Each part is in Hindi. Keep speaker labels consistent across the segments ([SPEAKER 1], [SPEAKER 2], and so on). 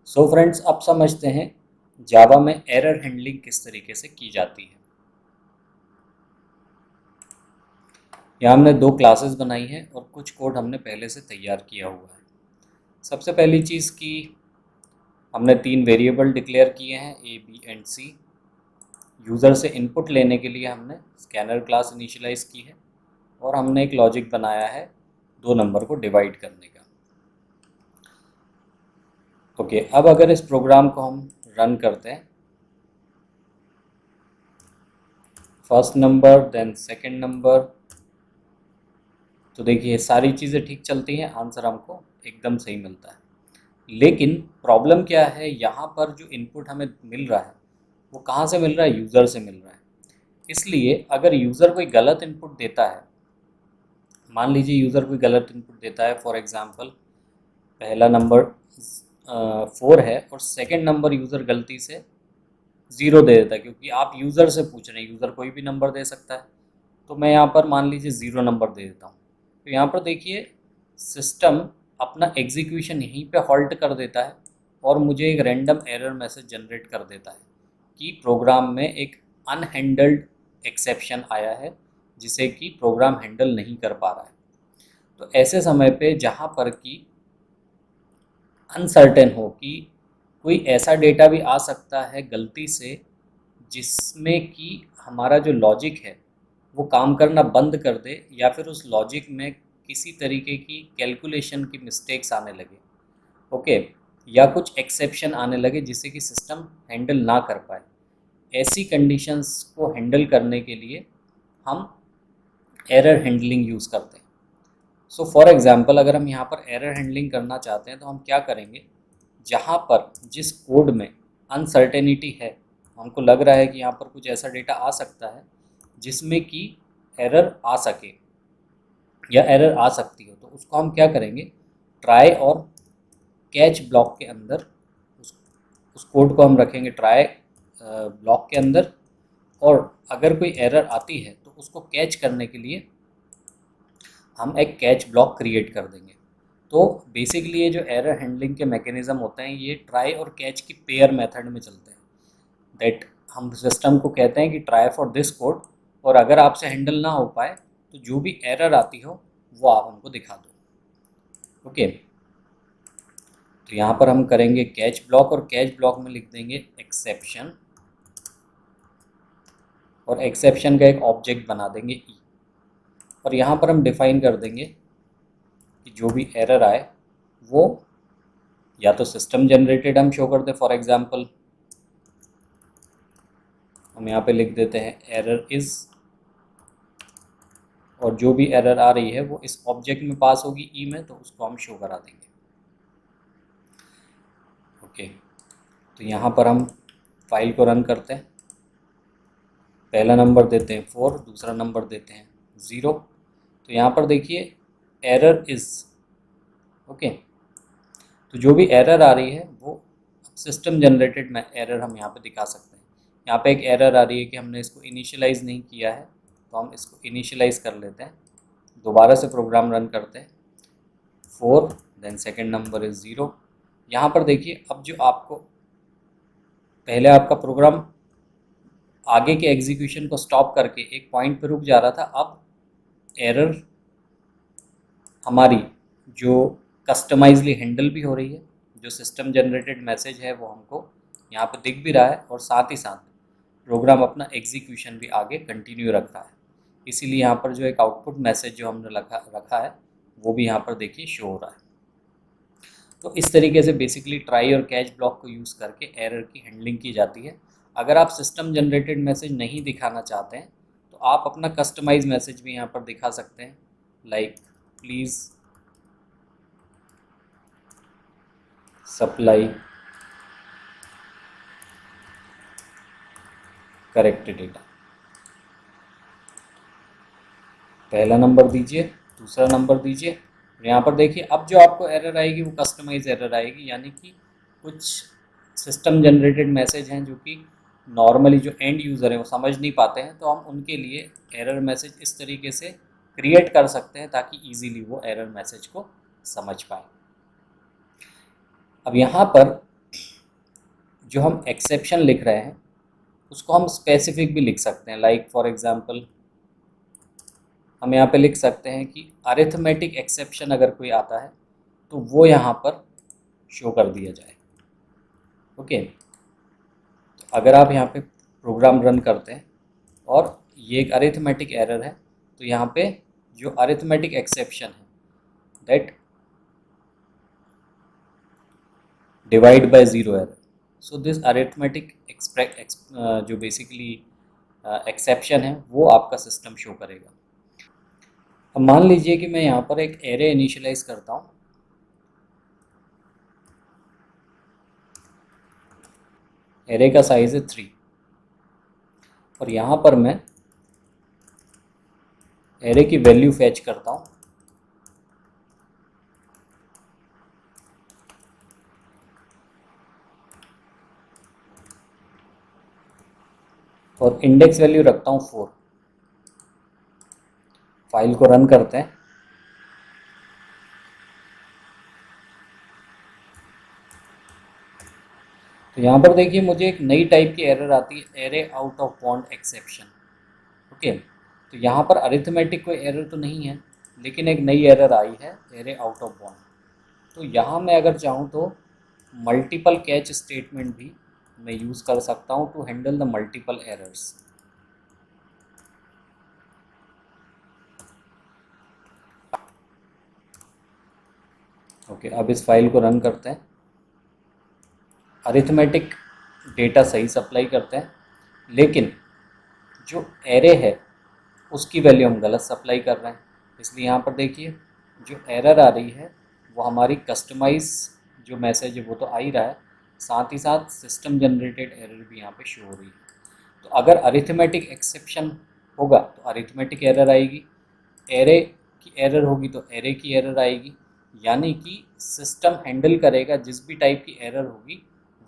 [SPEAKER 1] सो फ्रेंड्स, अब समझते हैं जावा में एरर हैंडलिंग किस तरीके से की जाती है। यहाँ हमने 2 क्लासेस बनाई हैं और कुछ कोड हमने पहले से तैयार किया हुआ है। सबसे पहली चीज़ की हमने 3 वेरिएबल डिक्लेयर किए हैं, A B and C. User से इनपुट लेने के लिए हमने स्कैनर क्लास इनिशियलाइज की है और हमने एक लॉजिक बनाया है 2 नंबर को डिवाइड करने का। ओके, अब अगर इस प्रोग्राम को हम रन करते हैं, first number then second number, तो देखिए सारी चीज़ें ठीक चलती हैं, आंसर हमको एकदम सही मिलता है। लेकिन प्रॉब्लम क्या है, यहाँ पर जो इनपुट हमें मिल रहा है वो कहाँ से मिल रहा है? यूज़र से मिल रहा है। इसलिए अगर यूज़र कोई गलत इनपुट देता है, मान लीजिए यूज़र कोई गलत इनपुट देता है, फॉर एग्ज़ाम्पल पहला नंबर 4 है और सेकंड नंबर यूज़र गलती से 0 दे देता है, क्योंकि आप यूज़र से पूछ रहे हैं, यूज़र कोई भी नंबर दे सकता है। तो मैं यहाँ पर मान लीजिए 0 नंबर दे देता हूँ, तो यहाँ पर देखिए सिस्टम अपना एग्जीक्यूशन यहीं पे हॉल्ट कर देता है और मुझे एक रैंडम एरर मैसेज जनरेट कर देता है कि प्रोग्राम में एक अनहैंडल्ड एक्सेप्शन आया है जिसे कि प्रोग्राम हैंडल नहीं कर पा रहा है। तो ऐसे समय पे जहाँ पर कि अनसर्टेन हो कि कोई ऐसा डेटा भी आ सकता है गलती से जिसमें कि हमारा जो लॉजिक है वो काम करना बंद कर दे, या फिर उस लॉजिक में किसी तरीके की कैलकुलेशन की मिस्टेक्स आने लगे, ओके, या कुछ एक्सेप्शन आने लगे जिससे कि सिस्टम हैंडल ना कर पाए। ऐसी कंडीशंस को हैंडल करने के लिए हम एरर हैंडलिंग यूज़ करते हैं। सो फॉर एग्जांपल अगर हम यहाँ पर एरर हैंडलिंग करना चाहते हैं तो हम क्या करेंगे, जहाँ पर जिस कोड में अनसर्टेनिटी है, हमको लग रहा है कि यहाँ पर कुछ ऐसा डेटा आ सकता है जिसमें कि एरर आ सके या एरर आ सकती हो, तो उसको हम क्या करेंगे, ट्राई और कैच ब्लॉक के अंदर उस कोड को हम रखेंगे ट्राई ब्लॉक के अंदर, और अगर कोई एरर आती है तो उसको कैच करने के लिए हम एक कैच ब्लॉक क्रिएट कर देंगे। तो बेसिकली ये जो एरर हैंडलिंग के मैकेनिज़्म होते हैं ये ट्राई और कैच की पेयर मेथड में चलते हैं। दैट हम सिस्टम को कहते हैं कि ट्राई फॉर दिस कोड, और अगर आपसे हैंडल ना हो पाए तो जो भी एरर आती हो वो आप हमको दिखा दो। ओके, तो यहाँ पर हम करेंगे कैच ब्लॉक और कैच ब्लॉक में लिख देंगे एक्सेप्शन, और एक्सेप्शन का एक ऑब्जेक्ट बना देंगे ई, और यहाँ पर हम डिफाइन कर देंगे कि जो भी एरर आए वो या तो सिस्टम जनरेटेड हम शो कर दें, फॉर एग्जांपल हम यहाँ पे लिख देते हैं एरर इज़, और जो भी एरर आ रही है वो इस ऑब्जेक्ट में पास होगी ई में, तो उसको हम शो करा देंगे। ओके, तो यहाँ पर हम फाइल को रन करते हैं, पहला नंबर देते हैं 4, दूसरा नंबर देते हैं 0। तो यहाँ पर देखिए एरर इज़, ओके, तो जो भी एरर आ रही है वो सिस्टम जनरेटेड में एरर हम यहाँ पे दिखा सकते हैं। यहाँ पे एक एरर आ रही है कि हमने इसको इनिशियलाइज़ नहीं किया है, तो हम इसको इनिशियलाइज़ कर लेते हैं, दोबारा से प्रोग्राम रन करते हैं, 4 देन सेकंड नंबर इज़ 0। यहाँ पर देखिए अब जो आपको पहले आपका प्रोग्राम आगे के एग्जीक्यूशन को स्टॉप करके एक पॉइंट पे रुक जा रहा था, अब एरर हमारी जो कस्टमाइजली हैंडल भी हो रही है, जो सिस्टम जनरेटेड मैसेज है वो हमको यहाँ पे दिख भी रहा है, और साथ ही साथ प्रोग्राम अपना एग्जीक्यूशन भी आगे कंटिन्यू रख रहा है। इसीलिए यहाँ पर जो एक आउटपुट मैसेज जो हमने रखा है वो भी यहाँ पर देखिए शो हो रहा है। तो इस तरीके से बेसिकली ट्राई और कैच ब्लॉक को यूज़ करके एरर की हैंडलिंग की जाती है। अगर आप सिस्टम जनरेटेड मैसेज नहीं दिखाना चाहते हैं तो आप अपना कस्टमाइज मैसेज भी यहाँ पर दिखा सकते हैं, like please supply correct data. पहला नंबर दीजिए, दूसरा नंबर दीजिए, यहाँ पर देखिए अब जो आपको एरर आएगी वो कस्टमाइज एरर आएगी, यानी कि कुछ सिस्टम जनरेटेड मैसेज हैं जो कि नॉर्मली जो एंड यूज़र है वो समझ नहीं पाते हैं, तो हम उनके लिए एरर मैसेज इस तरीके से क्रिएट कर सकते हैं ताकि इजीली वो एरर मैसेज को समझ पाए। अब यहाँ पर जो हम एक्सेप्शन लिख रहे हैं उसको हम स्पेसिफिक भी लिख सकते हैं। लाइक फॉर एग्जांपल हम यहाँ पे लिख सकते हैं कि अरिथमेटिक एक्सेप्शन अगर कोई आता है तो वो यहाँ पर शो कर दिया जाए। ओके, तो अगर आप यहाँ पे प्रोग्राम रन करते हैं और ये एक अरिथमेटिक एरर है, तो यहाँ पे जो अरिथमेटिक एक्सेप्शन है that divide by zero error, so this arithmetic जो बेसिकली एक्सेप्शन है वो आपका सिस्टम शो करेगा। अब मान लीजिए कि मैं यहाँ पर एक एरे इनिशियलाइज करता हूँ। एरे का साइज है 3 और यहाँ पर मैं एरे की वैल्यू फैच करता हूँ। और इंडेक्स वैल्यू रखता हूँ 4। फाइल को रन करते हैं। तो यहाँ पर देखिए मुझे एक नई टाइप की एरर आती है, array out of bound exception. Okay, तो यहाँ पर अरिथमेटिक कोई एरर तो नहीं है, लेकिन एक नई एरर आई है, एरे आउट ऑफ बाउंड। तो यहाँ मैं अगर चाहूँ तो मल्टीपल कैच स्टेटमेंट भी मैं यूज़ कर सकता हूँ to handle the multiple errors. Okay, अब इस फाइल को रन करते हैं। अरिथमेटिक डेटा सही सप्लाई करते हैं, लेकिन जो एरे है उसकी वैल्यू हम गलत सप्लाई कर रहे हैं। इसलिए यहाँ पर देखिए जो एरर आ रही है वो हमारी कस्टमाइज जो मैसेज है वो तो आ ही रहा है, साथ ही साथ सिस्टम जनरेटेड एरर भी यहाँ पे शो हो रही है। तो अगर अरिथमेटिक एक्सेप्शन होगा तो अरिथमेटिक एरर आएगी, एरे की एरर होगी तो एरे की एरर आएगी। यानी कि सिस्टम हैंडल करेगा जिस भी टाइप की एरर होगी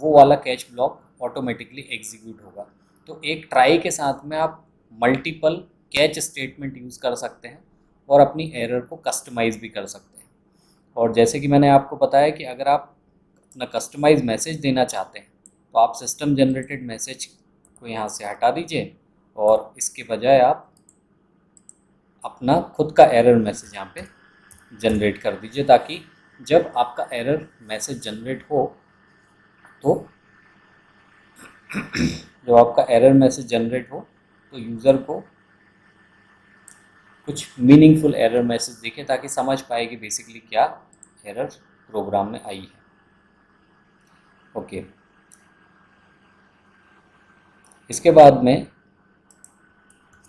[SPEAKER 1] वो वाला कैच ब्लॉक ऑटोमेटिकली एग्जीक्यूट होगा। तो एक ट्राई के साथ में आप मल्टीपल कैच स्टेटमेंट यूज़ कर सकते हैं और अपनी एरर को कस्टमाइज़ भी कर सकते हैं। और जैसे कि मैंने आपको बताया कि अगर आप अपना कस्टमाइज मैसेज देना चाहते हैं तो आप सिस्टम जनरेटेड मैसेज को यहाँ से हटा दीजिए और इसके बजाय आप अपना खुद का एरर मैसेज यहाँ पे जनरेट कर दीजिए, ताकि जब आपका एरर मैसेज जनरेट हो तो जब आपका एरर मैसेज जनरेट हो तो यूज़र को कुछ मीनिंगफुल एरर मैसेज दिखे, ताकि समझ पाए कि बेसिकली क्या एरर प्रोग्राम में आई है। ओके, इसके बाद में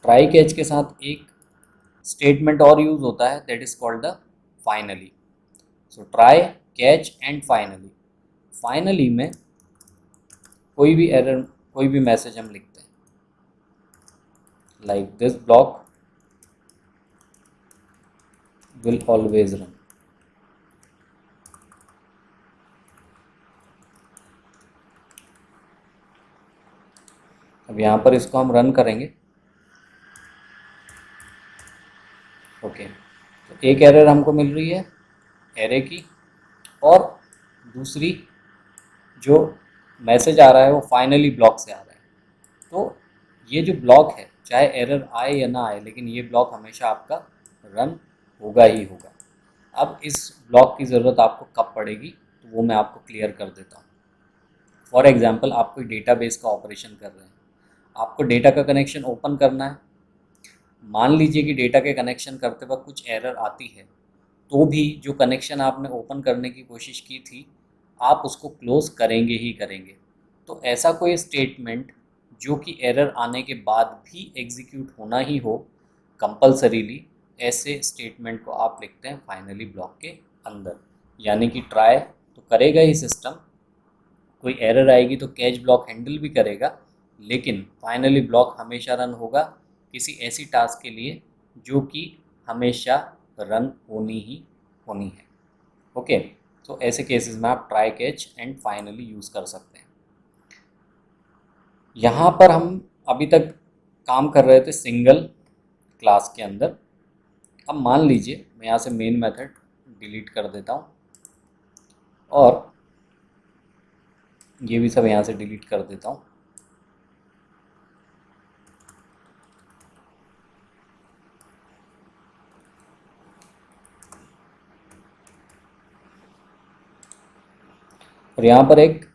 [SPEAKER 1] ट्राई कैच के साथ एक स्टेटमेंट और यूज़ होता है, that is called the finally. So try catch and finally. Finally में कोई भी एरर, कोई भी मैसेज हम लिखते हैं like this block will always run. अब यहाँ पर इसको हम रन करेंगे। ओके, तो एक एरर हमको मिल रही है एरे की, और दूसरी जो मैसेज आ रहा है वो फाइनली ब्लॉक से आ रहा है। तो ये जो ब्लॉक है चाहे एरर आए या ना आए, लेकिन ये ब्लॉक हमेशा आपका रन होगा ही होगा। अब इस ब्लॉक की ज़रूरत आपको कब पड़ेगी तो वो मैं आपको क्लियर कर देता हूँ। फॉर एग्जांपल आप कोई डेटाबेस का ऑपरेशन कर रहे हैं, आपको डेटा का कनेक्शन ओपन करना है। मान लीजिए कि डेटा के कनेक्शन करते वक्त कुछ एरर आती है, तो भी जो कनेक्शन आपने ओपन करने की कोशिश की थी आप उसको क्लोज़ करेंगे ही करेंगे। तो ऐसा कोई स्टेटमेंट जो कि एरर आने के बाद भी एग्जीक्यूट होना ही हो कंपल्सरीली, ऐसे स्टेटमेंट को आप लिखते हैं फाइनली ब्लॉक के अंदर। यानी कि ट्राई तो करेगा ही सिस्टम, कोई एरर आएगी तो कैच ब्लॉक हैंडल भी करेगा, लेकिन फाइनली ब्लॉक हमेशा रन होगा किसी ऐसी टास्क के लिए जो कि हमेशा रन होनी ही होनी है। ओके, तो ऐसे केसेस में आप try catch and finally use कर सकते हैं। यहाँ पर हम अभी तक काम कर रहे थे सिंगल क्लास के अंदर। अब मान लीजिए मैं यहाँ से मेन मेथड डिलीट कर देता हूँ और ये भी सब यहाँ से डिलीट कर देता हूँ। और यहाँ पर एक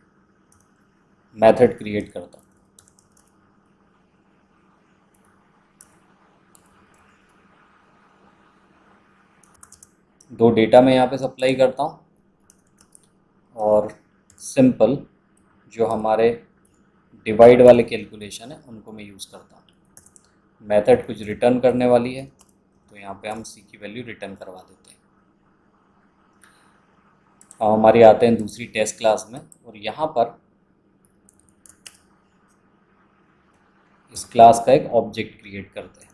[SPEAKER 1] मेथड क्रिएट करता हूँ। दो डेटा मैं यहाँ पे सप्लाई करता हूँ और सिंपल जो हमारे डिवाइड वाले कैलकुलेशन है उनको मैं यूज़ करता हूँ। मेथड कुछ रिटर्न करने वाली है तो यहाँ पे हम सी की वैल्यू रिटर्न करवा देते हैं। अब हमारी आते हैं दूसरी टेस्ट क्लास में और यहाँ पर इस क्लास का एक ऑब्जेक्ट क्रिएट करते हैं।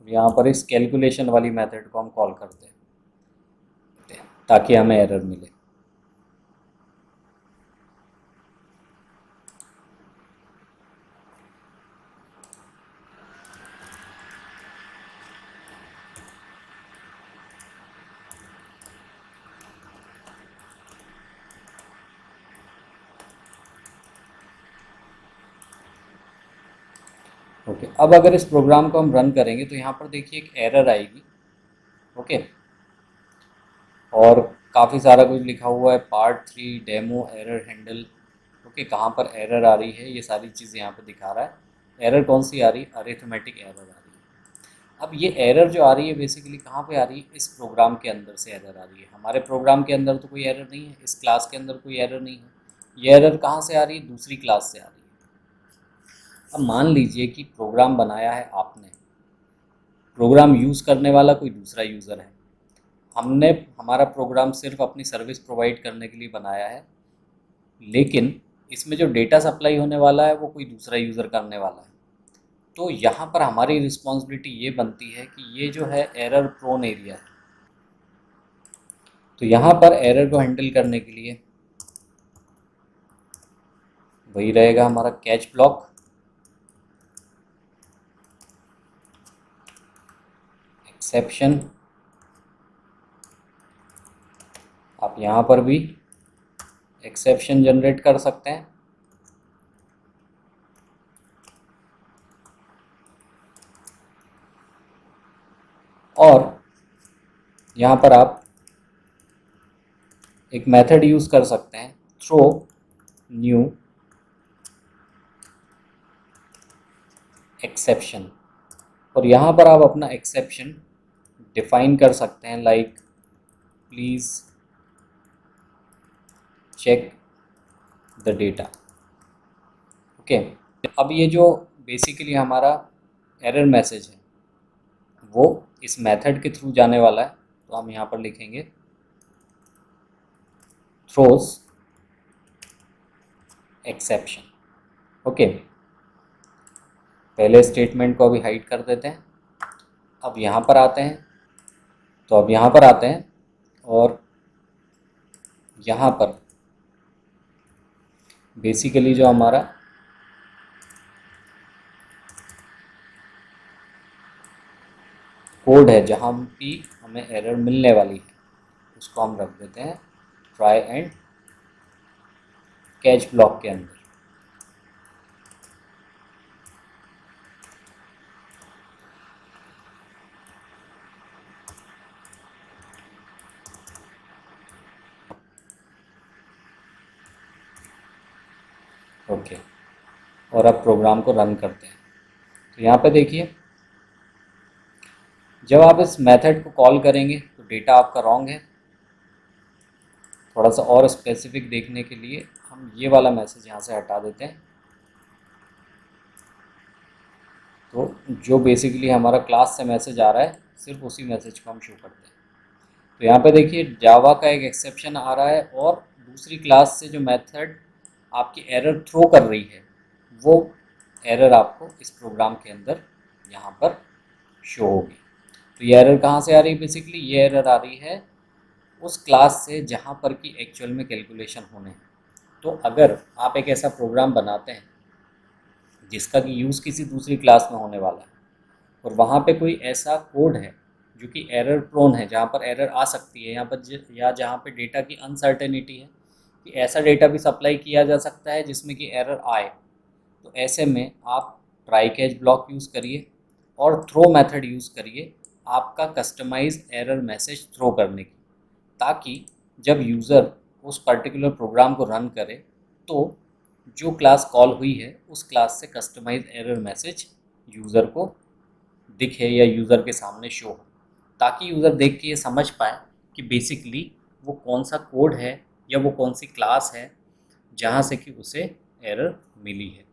[SPEAKER 1] यहाँ पर इस कैलकुलेशन वाली मेथड को हम कॉल करते हैं ताकि हमें एरर मिले। ओके, अब अगर इस प्रोग्राम को हम रन करेंगे तो यहाँ पर देखिए एक एरर आएगी। ओके, और काफ़ी सारा कुछ लिखा हुआ है, part 3 demo error handle. Okay, कहाँ पर एरर आ रही है ये सारी चीज़ें यहाँ पे दिखा रहा है। एरर कौन सी आ रही है? अरिथमेटिक एरर आ रही है। अब ये एरर जो आ रही है बेसिकली कहाँ पे आ रही है? इस प्रोग्राम के अंदर से एरर आ रही है। हमारे प्रोग्राम के अंदर तो कोई एरर नहीं है, इस क्लास के अंदर कोई एरर नहीं है। ये एरर कहाँ से आ रही है? दूसरी क्लास से आ रही है। अब मान लीजिए कि प्रोग्राम बनाया है आपने, प्रोग्राम यूज़ करने वाला कोई दूसरा यूज़र है। हमने हमारा प्रोग्राम सिर्फ अपनी सर्विस प्रोवाइड करने के लिए बनाया है, लेकिन इसमें जो डेटा सप्लाई होने वाला है वो कोई दूसरा यूज़र करने वाला है। तो यहाँ पर हमारी रिस्पॉन्सिबिलिटी ये बनती है कि ये जो है एरर प्रोन एरिया है। तो यहाँ पर एरर को हैंडल करने के लिए वही रहेगा हमारा कैच ब्लॉक, एक्सेप्शन। आप यहाँ पर भी एक्सेप्शन जनरेट कर सकते हैं। और यहाँ पर आप एक मेथड यूज़ कर सकते हैं, थ्रो न्यू एक्सेप्शन। और यहाँ पर आप अपना एक्सेप्शन डिफाइन कर सकते हैं, like please check the data. Okay, अब ये जो बेसिकली हमारा एरर मैसेज है वो इस मेथड के थ्रू जाने वाला है। तो हम यहाँ पर लिखेंगे थ्रोस एक्सेप्शन। ओके, पहले स्टेटमेंट को अभी हाइड कर देते हैं। अब यहाँ पर आते हैं, तो अब यहाँ पर आते हैं और यहाँ पर बेसिकली जो हमारा कोड है जहाँ भी हमें एरर मिलने वाली है उसको हम रख देते हैं ट्राई एंड कैच ब्लॉक के अंदर। ओके, और अब प्रोग्राम को रन करते हैं। तो यहाँ पे देखिए जब आप इस मेथड को कॉल करेंगे तो डेटा आपका रॉन्ग है। थोड़ा सा और स्पेसिफिक देखने के लिए हम ये वाला मैसेज यहाँ से हटा देते हैं। तो जो बेसिकली हमारा क्लास से मैसेज आ रहा है सिर्फ उसी मैसेज को हम शो करते हैं। तो यहाँ पे देखिए जावा का एक एक्सेप्शन आ रहा है और दूसरी क्लास से जो मेथड आपकी एरर थ्रो कर रही है वो एरर आपको इस प्रोग्राम के अंदर यहाँ पर शो होगी। तो ये एरर कहाँ से आ रही है? बेसिकली ये एरर आ रही है उस क्लास से जहाँ पर कि एक्चुअल में कैलकुलेशन होने हैं। तो अगर आप एक ऐसा प्रोग्राम बनाते हैं जिसका कि यूज़ किसी दूसरी क्लास में होने वाला है और वहाँ पे कोई ऐसा कोड है जो कि एरर प्रोन है, जहाँ पर एरर आ सकती है, यहाँ पर या जहाँ पे डेटा की अनसर्टेनिटी है कि ऐसा डेटा भी सप्लाई किया जा सकता है जिसमें कि एरर आए। तो ऐसे में आप ट्राई कैच ब्लॉक यूज़ करिए और थ्रो मेथड यूज़ करिए आपका कस्टमाइज एरर मैसेज थ्रो करने की, ताकि जब यूज़र उस पर्टिकुलर प्रोग्राम को रन करे तो जो क्लास कॉल हुई है उस क्लास से कस्टमाइज एरर मैसेज यूज़र को दिखे या यूज़र के सामने शो हो, ताकि यूज़र देख के ये समझ पाए कि बेसिकली वो कौन सा कोड है या वो कौन सी क्लास है जहाँ से कि उसे एरर मिली है।